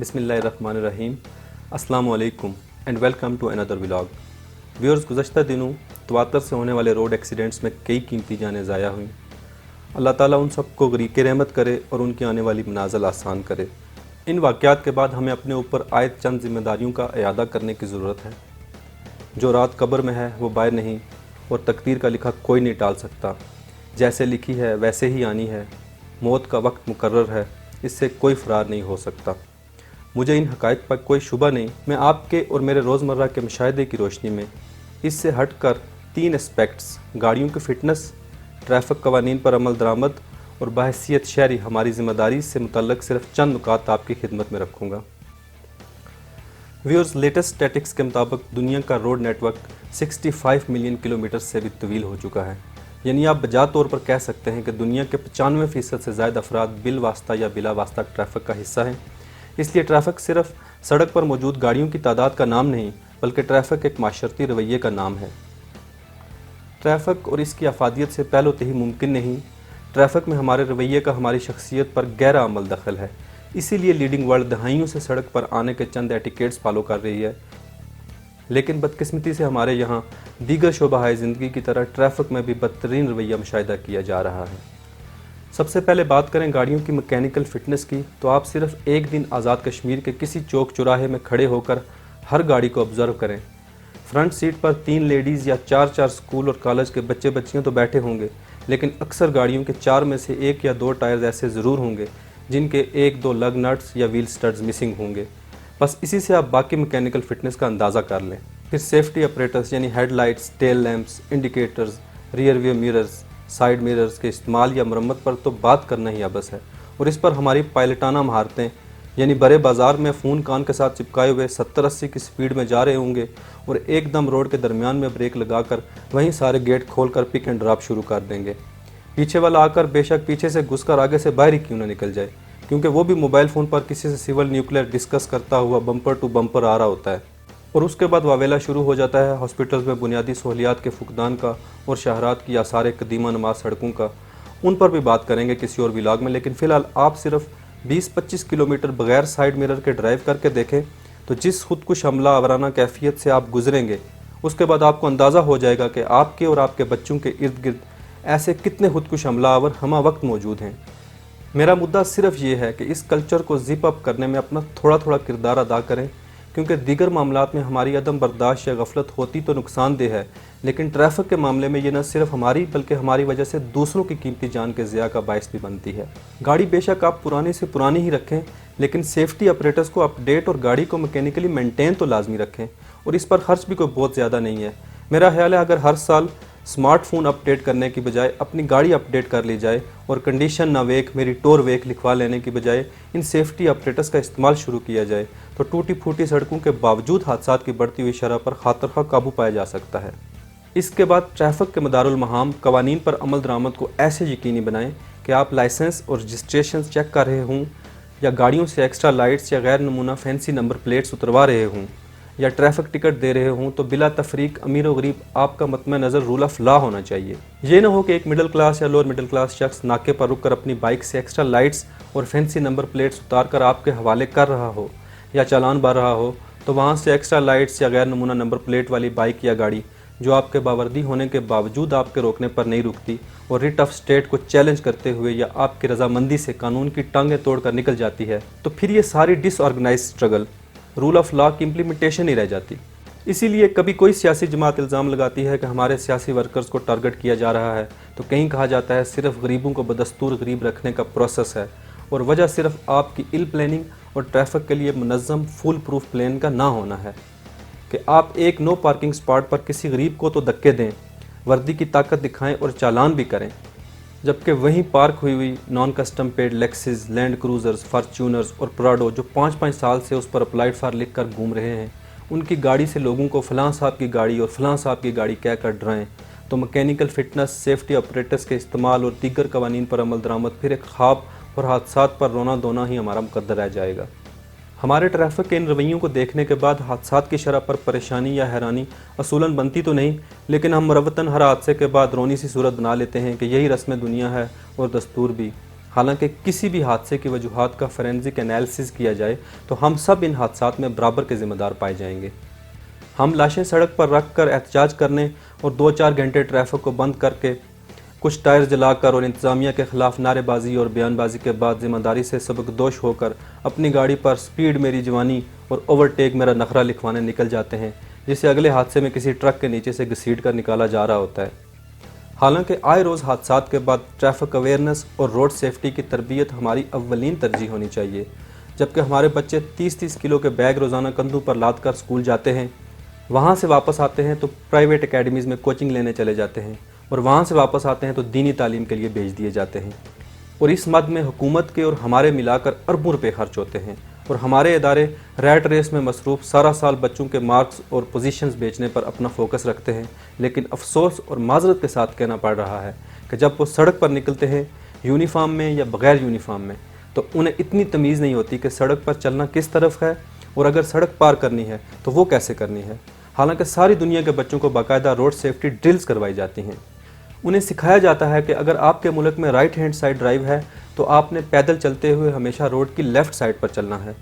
بسم اللہ الرحمن الرحیم. السلام علیکم and welcome to another vlog. Viewers, گزشتہ دنوں تواتر سے ہونے والے روڈ ایکسیڈنٹس میں کئی قیمتی جانیں ضائع ہوئیں. اللہ تعالیٰ ان سب کو غریق رحمت کرے اور ان کی آنے والی منازل آسان کرے. ان واقعات کے بعد ہمیں اپنے اوپر عائد چند ذمہ داریوں کا اعادہ کرنے کی ضرورت ہے. جو رات قبر میں ہے وہ باہر نہیں، اور تقدیر کا لکھا کوئی نہیں ٹال سکتا. جیسے لکھی ہے ویسے ہی آنی ہے. موت کا وقت مقرر ہے، اس سے کوئی فرار نہیں ہو سکتا. مجھے ان حقائق پر کوئی شبہ نہیں. میں آپ کے اور میرے روزمرہ کے مشاہدے کی روشنی میں اس سے ہٹ کر 3 اسپیکٹس، گاڑیوں کی فٹنس، ٹریفک قوانین پر عمل درآمد اور بحیثیت شہری ہماری ذمہ داری سے متعلق صرف چند نکات آپ کی خدمت میں رکھوں گا. ویورز، لیٹسٹ اسٹیٹکس کے مطابق دنیا کا road network 65 million kilometre سے بھی طویل ہو چکا ہے. یعنی آپ بجا طور پر کہہ سکتے ہیں کہ دنیا کے 95% سے زائد افراد بالواسطہ یا بلا واسطہ ٹریفک کا حصہ ہیں. اس لیے ٹریفک صرف سڑک پر موجود گاڑیوں کی تعداد کا نام نہیں، بلکہ ٹریفک ایک معاشرتی رویے کا نام ہے. ٹریفک اور اس کی افادیت سے پہلو تہی ممکن نہیں. ٹریفک میں ہمارے رویے کا ہماری شخصیت پر گہرا عمل دخل ہے. اسی لیے لیڈنگ ورلڈ دہائیوں سے سڑک پر آنے کے چند ایٹیکیٹس فالو کر رہی ہے. لیکن بدقسمتی سے ہمارے یہاں دیگر شعبہ زندگی کی طرح ٹریفک میں بھی بدترین رویہ مشاہدہ کیا جا رہا ہے. سب سے پہلے بات کریں گاڑیوں کی مکینیکل فٹنس کی، تو آپ صرف ایک دن آزاد کشمیر کے کسی چوک چوراہے میں کھڑے ہو کر ہر گاڑی کو آبزرو کریں. فرنٹ سیٹ پر 3 لیڈیز یا 4 اسکول اور کالج کے بچے بچیاں تو بیٹھے ہوں گے، لیکن اکثر گاڑیوں کے 4 میں سے 1 یا 2 ٹائرز ایسے ضرور ہوں گے جن کے 1-2 لگ نٹس یا ویل سٹڈز مسنگ ہوں گے. بس اسی سے آپ باقی مکینیکل فٹنس کا اندازہ کر لیں. پھر سیفٹی اپریٹس یعنی headlights, tail lamps, indicators, rear view mirrors, side mirrors کے استعمال یا مرمت پر تو بات کرنا ہی ابس ہے، اور اس پر ہماری پائلٹانہ مہارتیں یعنی برے بازار میں فون کان کے ساتھ چپکائے ہوئے 70-80 کی سپیڈ میں جا رہے ہوں گے اور ایک دم روڈ کے درمیان میں بریک لگا کر وہیں سارے گیٹ کھول کر پک اینڈ ڈراپ شروع کر دیں گے. پیچھے والا آ کر بے شک پیچھے سے گھس کر آگے سے باہر ہی کیوں نہ نکل جائے، کیونکہ وہ بھی موبائل فون پر کسی سے سول نیوکلیئر ڈسکس کرتا ہوا بمپر ٹو بمپر آ رہا ہوتا ہے. اور اس کے بعد واویلا شروع ہو جاتا ہے ہاسپٹلز میں بنیادی سہولیات کے فقدان کا اور شہرات کی آثار قدیمہ نماز سڑکوں کا. ان پر بھی بات کریں گے کسی اور ولاگ میں، لیکن فی الحال آپ صرف 20-25 کلومیٹر بغیر سائیڈ میرر کے ڈرائیو کر کے دیکھیں تو جس خودکش حملہ آورانہ کیفیت سے آپ گزریں گے، اس کے بعد آپ کو اندازہ ہو جائے گا کہ آپ کے اور آپ کے بچوں کے ارد گرد ایسے کتنے خودکش حملہ آور ہمہ وقت موجود ہیں. میرا مدعا صرف یہ ہے کہ اس کلچر کو زپ اپ کرنے میں اپنا تھوڑا کردار ادا کریں، کیونکہ دیگر معاملات میں ہماری عدم برداشت یا غفلت ہوتی تو نقصان دہ ہے، لیکن ٹریفک کے معاملے میں یہ نہ صرف ہماری بلکہ ہماری وجہ سے دوسروں کی قیمتی جان کے ضیاع کا باعث بھی بنتی ہے. گاڑی بے شک آپ پرانی سے پرانی ہی رکھیں، لیکن سیفٹی اپریٹس کو اپ ڈیٹ اور گاڑی کو میکینیکلی مینٹین تو لازمی رکھیں، اور اس پر خرچ بھی کوئی بہت زیادہ نہیں ہے. میرا خیال ہے اگر ہر سال سمارٹ فون اپ ڈیٹ کرنے کی بجائے اپنی گاڑی اپ ڈیٹ کر لی جائے اور کنڈیشن نہ ویک میری ٹور ویک لکھوا لینے کی بجائے ان سیفٹی اپریٹس کا استعمال شروع کیا جائے تو ٹوٹی پھوٹی سڑکوں کے باوجود حادثات کی بڑھتی ہوئی شرح پر خاطر خواہ قابو پایا جا سکتا ہے. اس کے بعد ٹریفک کے مدارالمہام قوانین پر عمل درآمد کو ایسے یقینی بنائیں کہ آپ لائسنس اور رجسٹریشن چیک کر رہے ہوں، یا گاڑیوں سے ایکسٹرا لائٹس یا غیر نمونہ فینسی نمبر پلیٹس اتروا رہے ہوں، یا ٹریفک ٹکٹ دے رہے ہوں، تو بلا تفریق امیر و غریب آپ کا مطمع نظر رول آف لا ہونا چاہیے. یہ نہ ہو کہ ایک مڈل کلاس یا لوور مڈل کلاس شخص ناکے پر رک کر اپنی بائک سے ایکسٹرا لائٹس اور فینسی نمبر پلیٹس اتار کر آپ کے حوالے کر رہا ہو یا چالان بھر رہا ہو، تو وہاں سے ایکسٹرا لائٹس یا غیر نمونہ نمبر پلیٹ والی بائک یا گاڑی جو آپ کے باوردی ہونے کے باوجود آپ کے روکنے پر نہیں رکتی اور ریٹ آف اسٹیٹ کو چیلنج کرتے ہوئے یا آپ کی رضامندی سے قانون کی ٹانگیں توڑ کر نکل جاتی ہے، تو پھر یہ ساری disorganise struggle rule of law کی امپلیمنٹیشن ہی رہ جاتی. اسی لیے کبھی کوئی سیاسی جماعت الزام لگاتی ہے کہ ہمارے سیاسی ورکرز کو ٹارگٹ کیا جا رہا ہے، تو کہیں کہا جاتا ہے صرف غریبوں کو بدستور غریب رکھنے کا پروسیس ہے، اور وجہ صرف آپ کی ایل پلاننگ اور ٹریفک کے لیے منظم فول پروف پلان کا نہ ہونا ہے کہ آپ ایک نو پارکنگ سپاٹ پر کسی غریب کو تو دھکے دیں، وردی کی طاقت دکھائیں اور چالان بھی کریں، جبکہ وہیں پارک ہوئی non custom paid Lexuses, Land Cruisers, Fortuners اور پراڈو جو 5-5 سال سے اس پر اپلائیڈ فار لکھ کر گھوم رہے ہیں، ان کی گاڑی سے لوگوں کو فلاں صاحب کی گاڑی اور فلاں صاحب کی گاڑی کہہ کر ڈرائیں، تو مکینیکل فٹنس، سیفٹی اپریٹس کے استعمال اور دیگر قوانین پر عمل درآمد پھر ایک خواب اور حادثات پر رونا دھونا ہی ہمارا مقدر رہ جائے گا. ہمارے ٹریفک کے ان رویوں کو دیکھنے کے بعد حادثات کی شرح پر پریشانی یا حیرانی اصولاً بنتی تو نہیں، لیکن ہم مروتاً ہر حادثے کے بعد رونی سی صورت بنا لیتے ہیں کہ یہی رسم دنیا ہے اور دستور بھی. حالانکہ کسی بھی حادثے کی وجوہات کا فورینزک انالیسس کیا جائے تو ہم سب ان حادثات میں برابر کے ذمہ دار پائے جائیں گے۔ ہم لاشیں سڑک پر رکھ کر احتجاج کرنے اور 2-4 گھنٹے ٹریفک کو بند کر کے کچھ ٹائر جلا کر اور انتظامیہ کے خلاف نعرے بازی اور بیان بازی کے بعد ذمہ داری سے سبکدوش ہو کر اپنی گاڑی پر سپیڈ میری جوانی اور اوورٹیک میرا نخرہ لکھوانے نکل جاتے ہیں، جسے اگلے حادثے میں کسی ٹرک کے نیچے سے گھسیٹ کر نکالا جا رہا ہوتا ہے۔ حالانکہ آئے روز حادثات کے بعد ٹریفک اویئرنیس اور روڈ سیفٹی کی تربیت ہماری اولین ترجیح ہونی چاہیے، جبکہ ہمارے بچے 30-30 کلو کے بیگ روزانہ کندھوں پر لاد کر اسکول جاتے ہیں، وہاں سے واپس آتے ہیں تو پرائیویٹ اکیڈمیز میں کوچنگ لینے چلے جاتے ہیں، اور وہاں سے واپس آتے ہیں تو دینی تعلیم کے لیے بھیج دیے جاتے ہیں، اور اس مد میں حکومت کے اور ہمارے ملا کر اربوں روپے خرچ ہوتے ہیں، اور ہمارے ادارے ریٹ ریس میں مصروف سارا سال بچوں کے مارکس اور پوزیشنز بیچنے پر اپنا فوکس رکھتے ہیں، لیکن افسوس اور معذرت کے ساتھ کہنا پڑ رہا ہے کہ جب وہ سڑک پر نکلتے ہیں یونیفارم میں یا بغیر یونیفارم میں تو انہیں اتنی تمیز نہیں ہوتی کہ سڑک پر چلنا کس طرف ہے، اور اگر سڑک پار کرنی ہے تو وہ کیسے کرنی ہے۔ حالانکہ ساری دنیا کے بچوں کو باقاعدہ روڈ سیفٹی ڈرلز کروائی جاتی ہیں، انہیں سکھایا جاتا ہے کہ اگر آپ کے ملک میں رائٹ ہینڈ سائڈ ڈرائیو ہے تو آپ نے پیدل چلتے ہوئے ہمیشہ روڈ کی لیفٹ سائڈ پر چلنا ہے،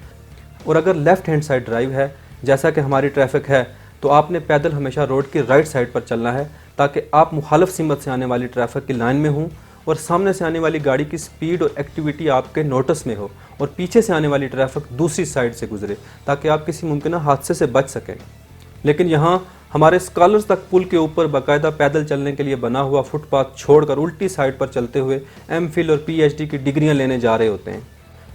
اور اگر لیفٹ ہینڈ سائڈ ڈرائیو ہے جیسا کہ ہماری ٹریفک ہے تو آپ نے پیدل ہمیشہ روڈ کی رائٹ سائڈ پر چلنا ہے، تاکہ آپ مخالف سمت سے آنے والی ٹریفک کی لائن میں ہوں اور سامنے سے آنے والی گاڑی کی سپیڈ اور ایکٹیویٹی آپ کے نوٹس میں ہو، اور پیچھے سے آنے والی ٹریفک دوسری سائڈ سے گزرے تاکہ آپ کسی ممکنہ حادثے سے بچ سکیں۔ لیکن یہاں ہمارے اسکالرز تک پل کے اوپر باقاعدہ پیدل چلنے کے لیے بنا ہوا فٹ پاتھ چھوڑ کر الٹی سائڈ پر چلتے ہوئے ایم فل اور پی ایچ ڈی کی ڈگریاں لینے جا رہے ہوتے ہیں۔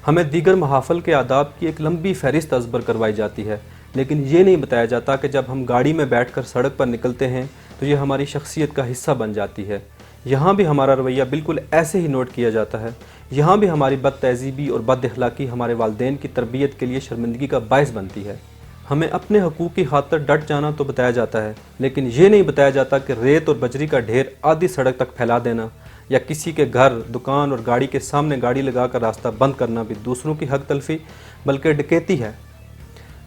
ہمیں دیگر محافل کے آداب کی ایک لمبی فہرست ازبر کروائی جاتی ہے، لیکن یہ نہیں بتایا جاتا کہ جب ہم گاڑی میں بیٹھ کر سڑک پر نکلتے ہیں تو یہ ہماری شخصیت کا حصہ بن جاتی ہے۔ یہاں بھی ہمارا رویہ بالکل ایسے ہی نوٹ کیا جاتا ہے، یہاں بھی ہماری بد تہذیبی اور بد اخلاقی ہمارے والدین کی تربیت کے لیے شرمندگی کا باعث بنتی ہے۔ ہمیں اپنے حقوق کی خاطر ڈٹ جانا تو بتایا جاتا ہے، لیکن یہ نہیں بتایا جاتا کہ ریت اور بجری کا ڈھیر آدھی سڑک تک پھیلا دینا یا کسی کے گھر، دکان اور گاڑی کے سامنے گاڑی لگا کر راستہ بند کرنا بھی دوسروں کی حق تلفی بلکہ ڈکیتی ہے۔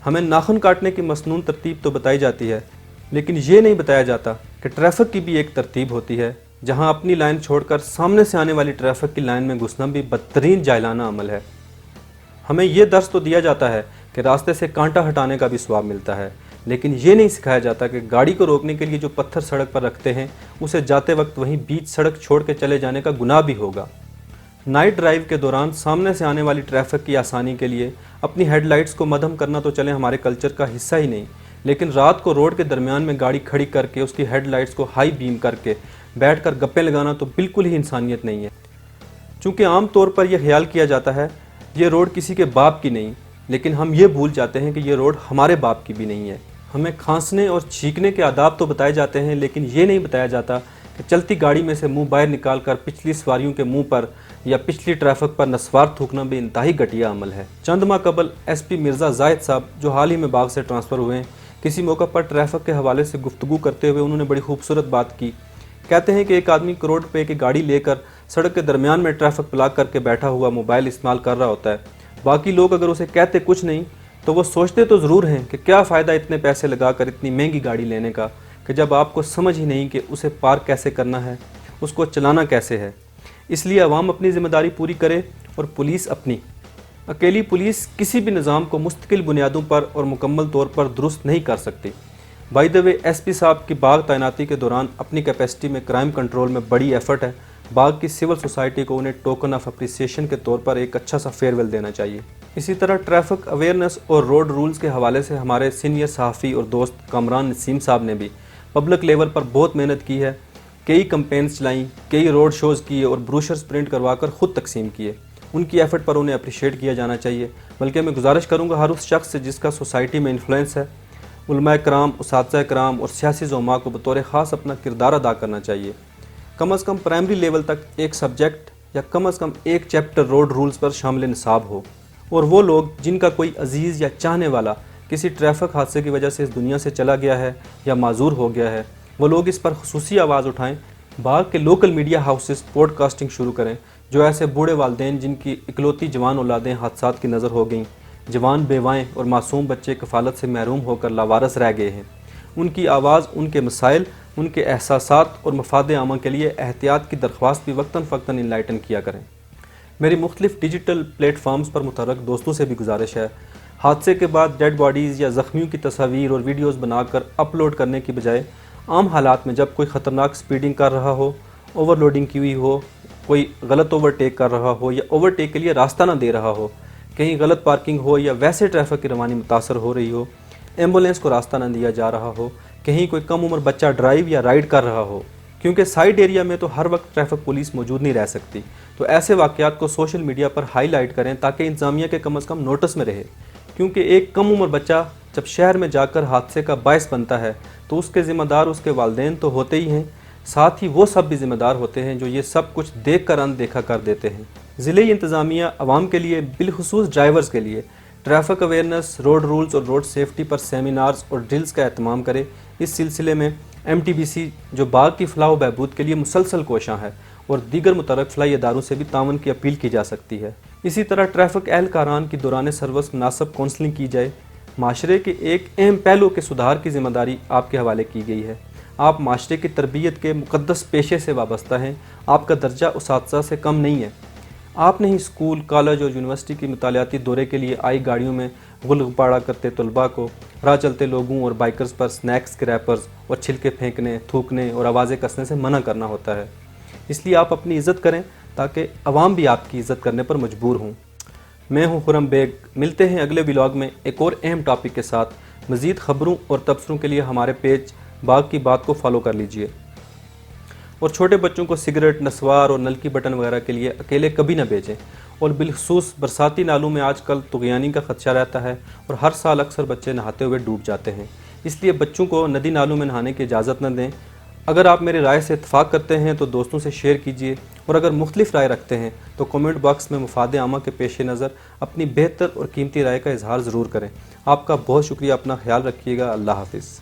ہمیں ناخن کاٹنے کی مسنون ترتیب تو بتائی جاتی ہے، لیکن یہ نہیں بتایا جاتا کہ ٹریفک کی بھی ایک ترتیب ہوتی ہے، جہاں اپنی لائن چھوڑ کر سامنے سے آنے والی ٹریفک کی لائن میں گھسنا بھی بدترین جاہلانہ عمل ہے۔ ہمیں یہ درس تو دیا جاتا ہے کہ راستے سے کانٹا ہٹانے کا بھی ثواب ملتا ہے، لیکن یہ نہیں سکھایا جاتا کہ گاڑی کو روکنے کے لیے جو پتھر سڑک پر رکھتے ہیں اسے جاتے وقت وہیں بیچ سڑک چھوڑ کے چلے جانے کا گناہ بھی ہوگا۔ نائٹ ڈرائیو کے دوران سامنے سے آنے والی ٹریفک کی آسانی کے لیے اپنی ہیڈ لائٹس کو مدھم کرنا تو چلے ہمارے کلچر کا حصہ ہی نہیں، لیکن رات کو روڈ کے درمیان میں گاڑی کھڑی کر کے اس کی ہیڈ لائٹس کو ہائی بیم کر کے بیٹھ کر گپیں لگانا تو بالکل ہی انسانیت نہیں ہے۔ چونکہ عام طور پر یہ خیال کیا جاتا ہے یہ روڈ کسی کے باپ کی نہیں، لیکن ہم یہ بھول جاتے ہیں کہ یہ روڈ ہمارے باپ کی بھی نہیں ہے۔ ہمیں کھانسنے اور چھینکنے کے آداب تو بتائے جاتے ہیں، لیکن یہ نہیں بتایا جاتا کہ چلتی گاڑی میں سے منہ باہر نکال کر پچھلی سواریوں کے منہ پر یا پچھلی ٹریفک پر نسوار تھوکنا بھی انتہائی گھٹیا عمل ہے۔ چند ماہ قبل ایس پی مرزا زاہد صاحب جو حال ہی میں باغ سے ٹرانسفر ہوئے ہیں، کسی موقع پر ٹریفک کے حوالے سے گفتگو کرتے ہوئے انہوں نے بڑی خوبصورت بات کی۔ کہتے ہیں کہ ایک آدمی کروڑ روپے کی گاڑی لے کر سڑک کے درمیان میں ٹریفک بلاک کر کے بیٹھا ہوا موبائل استعمال کر رہا ہوتا ہے، باقی لوگ اگر اسے کہتے کچھ نہیں تو وہ سوچتے تو ضرور ہیں کہ کیا فائدہ اتنے پیسے لگا کر اتنی مہنگی گاڑی لینے کا کہ جب آپ کو سمجھ ہی نہیں کہ اسے پارک کیسے کرنا ہے، اس کو چلانا کیسے ہے۔ اس لیے عوام اپنی ذمہ داری پوری کرے اور پولیس اپنی۔ اکیلی پولیس کسی بھی نظام کو مستقل بنیادوں پر اور مکمل طور پر درست نہیں کر سکتی۔ By the way S P صاحب کی باغ تعیناتی کے دوران اپنی کیپیسٹی میں کرائم کنٹرول میں بڑی ایفرٹ ہے، باغ کی سول سوسائٹی کو انہیں ٹوکن آف اپریسیشن کے طور پر ایک اچھا سا فیئرویل دینا چاہیے۔ اسی طرح ٹریفک اویئرنیس اور روڈ رولز کے حوالے سے ہمارے سینئر صحافی اور دوست کامران نسیم صاحب نے بھی پبلک لیول پر بہت محنت کی ہے، کئی کمپینز چلائیں، کئی روڈ شوز کیے اور بروشرز پرنٹ کروا کر خود تقسیم کیے۔ ان کی ایفرٹ پر انہیں اپریشیٹ کیا جانا چاہیے، بلکہ میں گزارش کروں گا ہر اس شخص سے جس کا سوسائٹی میں انفلوئنس ہے، علماء کرام، اساتذہ کرام اور سیاسی زعماء کو بطور خاص اپنا کردار ادا کرنا چاہیے۔ کم از کم پرائمری لیول تک ایک سبجیکٹ یا کم از کم ایک چیپٹر روڈ رولز پر شامل نصاب ہو، اور وہ لوگ جن کا کوئی عزیز یا چاہنے والا کسی ٹریفک حادثے کی وجہ سے اس دنیا سے چلا گیا ہے یا معذور ہو گیا ہے، وہ لوگ اس پر خصوصی آواز اٹھائیں، باغ کے local media houses podcasting شروع کریں، جو ایسے بوڑھے والدین جن کی اکلوتی جوان اولادیں حادثات کی نظر ہو گئیں، جوان بیوائیں اور معصوم بچے کفالت سے محروم ہو کر لاوارث رہ گئے ہیں، ان کی آواز، ان کے مسائل، ان کے احساسات اور مفاد عامہ کے لیے احتیاط کی درخواست بھی وقتاً فوقتاً انلائٹن کیا کریں۔ میری مختلف ڈیجیٹل پلیٹ فارمز پر متحرک دوستوں سے بھی گزارش ہے، حادثے کے بعد ڈیڈ باڈیز یا زخمیوں کی تصاویر اور ویڈیوز بنا کر اپلوڈ کرنے کی بجائے عام حالات میں جب کوئی خطرناک سپیڈنگ کر رہا ہو، اوور لوڈنگ کی ہوئی ہو، کوئی غلط اوورٹیک کر رہا ہو یا اوورٹیک کے لیے راستہ نہ دے رہا ہو، کہیں غلط پارکنگ ہو یا ویسے ٹریفک کی روانی متاثر ہو رہی ہو، ایمبولینس کو راستہ نہ دیا جا رہا ہو، کہیں کوئی کم عمر بچہ ڈرائیو یا رائڈ کر رہا ہو، کیونکہ سائڈ ایریا میں تو ہر وقت ٹریفک پولیس موجود نہیں رہ سکتی، تو ایسے واقعات کو سوشل میڈیا پر ہائی لائٹ کریں تاکہ انتظامیہ کے کم از کم نوٹس میں رہے، کیونکہ ایک کم عمر بچہ جب شہر میں جا کر حادثے کا باعث بنتا ہے تو اس کے ذمہ دار اس کے والدین تو ہوتے ہی ہیں، ساتھ ہی وہ سب بھی ذمہ دار ہوتے ہیں جو یہ سب کچھ دیکھ کر اندیکھا کر دیتے ہیں۔ ضلعی انتظامیہ عوام کے لیے، بالخصوص ڈرائیورز کے لیے ٹریفک اویئرنیس، روڈ رولز اور روڈ سیفٹی پر سیمینارز اور ڈرلز کا اہتمام کرے۔ اس سلسلے میں MTBC جو باغ کی فلاح و بہبود کے لیے مسلسل کوشاں ہے اور دیگر متعلق فلاحی اداروں سے بھی تعاون کی اپیل کی جا سکتی ہے۔ اسی طرح ٹریفک اہلکاران کی دوران سروس مناسب کونسلنگ کی جائے۔ معاشرے کے ایک اہم پہلو کے سدھار کی ذمہ داری آپ کے حوالے کی گئی ہے۔ آپ معاشرے کی تربیت کے مقدس پیشے سے وابستہ ہیں، آپ کا درجہ اساتذہ سے کم نہیں ہے۔ آپ نہیں اسکول، کالج اور یونیورسٹی کی مطالعاتی دورے کے لیے آئی گاڑیوں میں غل غپاڑہ کرتے طلباء کو، راہ چلتے لوگوں اور بائکرز پر سنیکس کے ریپرز اور چھلکے پھینکنے، تھوکنے اور آوازیں کسنے سے منع کرنا ہوتا ہے۔ اس لیے آپ اپنی عزت کریں تاکہ عوام بھی آپ کی عزت کرنے پر مجبور ہوں۔ میں ہوں خرم بیگ، ملتے ہیں اگلے ولاگ میں ایک اور اہم ٹاپک کے ساتھ۔ مزید خبروں اور تبصروں کے لیے ہمارے پیج باغ کی بات کو فالو کر لیجئے، اور چھوٹے بچوں کو سگریٹ، نسوار اور نل کی بٹن وغیرہ کے لیے اکیلے کبھی نہ بھیجیں، اور بالخصوص برساتی نالوں میں آج کل طغیانی کا خدشہ رہتا ہے اور ہر سال اکثر بچے نہاتے ہوئے ڈوب جاتے ہیں، اس لیے بچوں کو ندی نالوں میں نہانے کی اجازت نہ دیں۔ اگر آپ میری رائے سے اتفاق کرتے ہیں تو دوستوں سے شیئر کیجئے، اور اگر مختلف رائے رکھتے ہیں تو کمنٹ باکس میں مفاد عامہ کے پیش نظر اپنی بہتر اور قیمتی رائے کا اظہار ضرور کریں۔ آپ کا بہت شکریہ، اپنا خیال رکھیے گا، اللہ حافظ۔